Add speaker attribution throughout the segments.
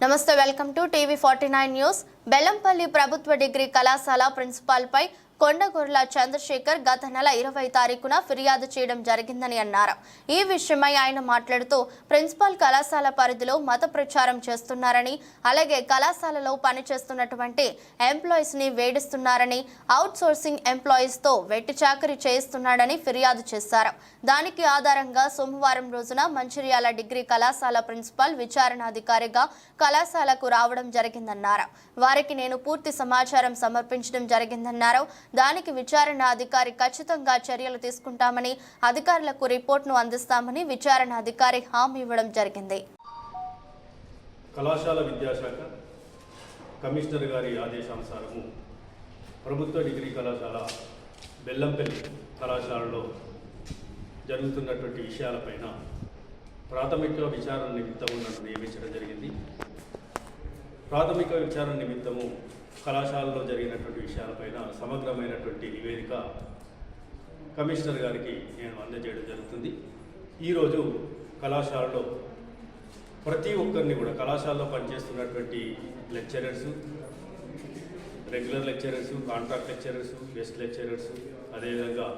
Speaker 1: నమస్తే welcome to టీవీ49 news. Bellampalli ప్రభుత్వ degree కళాశాల ప్రిన్సిపాల్ పై కొండగొర్ల చంద్రశేఖర్ గత నెల 20 తారీఖున ఫిర్యాదు చేయడం జరిగిందని అన్నారు. ఈ విషయమై ఆయన మాట్లాడుతూ ప్రిన్సిపాల్ కళాశాల పరిధిలో మత ప్రచారం చేస్తున్నారని, అలాగే కళాశాలలో పనిచేస్తున్నటువంటి ఎంప్లాయీస్ ని వేధిస్తున్నారని, అవుట్ సోర్సింగ్ ఎంప్లాయీస్ తో వెట్టి చాకరీ చేయిస్తున్నాడని ఫిర్యాదు చేశారు. దానికి ఆధారంగా సోమవారం రోజున మంచిర్యాల డిగ్రీ కళాశాల ప్రిన్సిపాల్ విచారణాధికారిగా కళాశాలకు రావడం జరిగిందన్నారు. వారికి నేను పూర్తి సమాచారం సమర్పించడం జరిగిందన్నారు. దానికి విచారణ అధికారి ఖచ్చితంగా చర్యలు తీసుకుంటామని, అధికారులకు రిపోర్ట్ను అందిస్తామని విచారణ అధికారి హామీ ఇవ్వడం జరిగింది.
Speaker 2: కళాశాల విద్యాశాఖ కమిషనర్ గారి ఆదేశానుసారము ప్రభుత్వ డిగ్రీ కళాశాల బెల్లంపల్లి కళాశాలలో జరుగుతున్నటువంటి విషయాలపైన ప్రాథమిక విచారణ నిమిత్తము నన్ను నియమించడం జరిగింది. ప్రాథమిక విచారణ నిమిత్తము కళాశాలలో జరిగినటువంటి విషయాలపైన సమగ్రమైనటువంటి నివేదిక కమిషనర్ గారికి నేను అందజేయడం జరుగుతుంది. ఈరోజు కళాశాలలో ప్రతి ఒక్కరిని కూడా కళాశాలలో పనిచేస్తున్నటువంటి lecturers, regular lecturers, contract lecturers, guest lecturers, అదేవిధంగా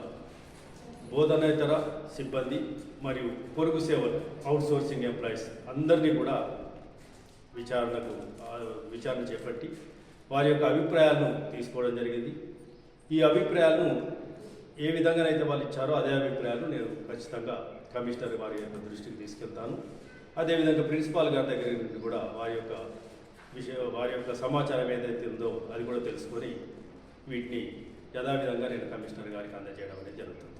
Speaker 2: బోధనేతర సిబ్బంది మరియు పొరుగు సేవలు అవుట్సోర్సింగ్ ఎంప్లాయీస్ అందరినీ కూడా విచారణ చేపట్టి వారి యొక్క అభిప్రాయాలను తీసుకోవడం జరిగింది. ఈ అభిప్రాయాలను ఏ విధంగానైతే వాళ్ళు ఇచ్చారో అదే అభిప్రాయాలు నేను ఖచ్చితంగా కమిషనర్ వారి యొక్క దృష్టికి తీసుకెళ్తాను. అదేవిధంగా ప్రిన్సిపాల్ గారి దగ్గర నుండి కూడా వారి యొక్క సమాచారం ఏదైతే ఉందో అది కూడా తెలుసుకొని వీటిని యథావిధంగా నేను కమిషనర్ గారికి అందజేయడం అనేది జరుగుతుంది.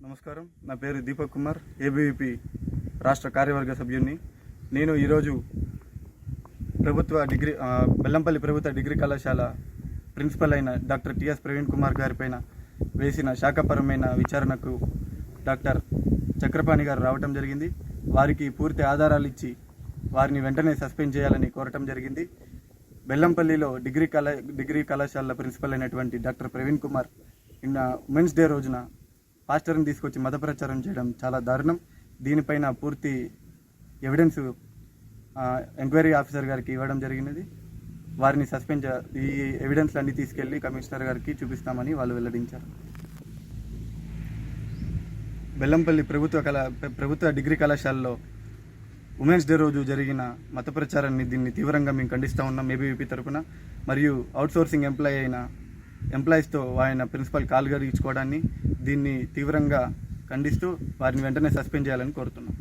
Speaker 3: నమస్కారం, నా పేరు దీపక్ కుమార్, ఏబీవీపీ రాష్ట్ర కార్యవర్గ సభ్యుడిని. నేను ఈరోజు బెల్లంపల్లి ప్రభుత్వ డిగ్రీ కళాశాల ప్రిన్సిపల్ అయిన డాక్టర్ టిఎస్ ప్రవీణ్ కుమార్ గారిపైన వేసిన శాఖపరమైన విచారణకు డాక్టర్ చక్రపాణి గారు రావటం జరిగింది. వారికి పూర్తి ఆధారాలు ఇచ్చి వారిని వెంటనే సస్పెండ్ చేయాలని కోరటం జరిగింది. బెల్లంపల్లిలో డిగ్రీ కళాశాల ప్రిన్సిపల్ అయినటువంటి doctor Praveen Kumar women's day రోజున పాస్టర్ని తీసుకొచ్చి మత ప్రచారం చేయడం చాలా దారుణం. దీనిపైన పూర్తి ఎవిడెన్స్ ఎంక్వైరీ ఆఫీసర్ గారికి ఇవ్వడం జరిగినది. వారిని సస్పెండ్ ఈ ఎవిడెన్స్లు అన్నీ తీసుకెళ్లి కమిషనర్ గారికి చూపిస్తామని వాళ్ళు వెల్లడించారు. బెల్లంపల్లి ప్రభుత్వ డిగ్రీ కళాశాలలో ఉమెన్స్ డే రోజు జరిగిన మత ప్రచారాన్ని దీన్ని తీవ్రంగా మేము ఖండిస్తూ ఉన్నాం ఏబీవీపీ తరఫున. మరియు అవుట్సోర్సింగ్ ఎంప్లాయీస్తో ఆయన ప్రిన్సిపల్ కాలు గడిగించుకోవడాన్ని దీన్ని తీవ్రంగా ఖండిస్తూ వారిని వెంటనే సస్పెండ్ చేయాలని కోరుతున్నాం.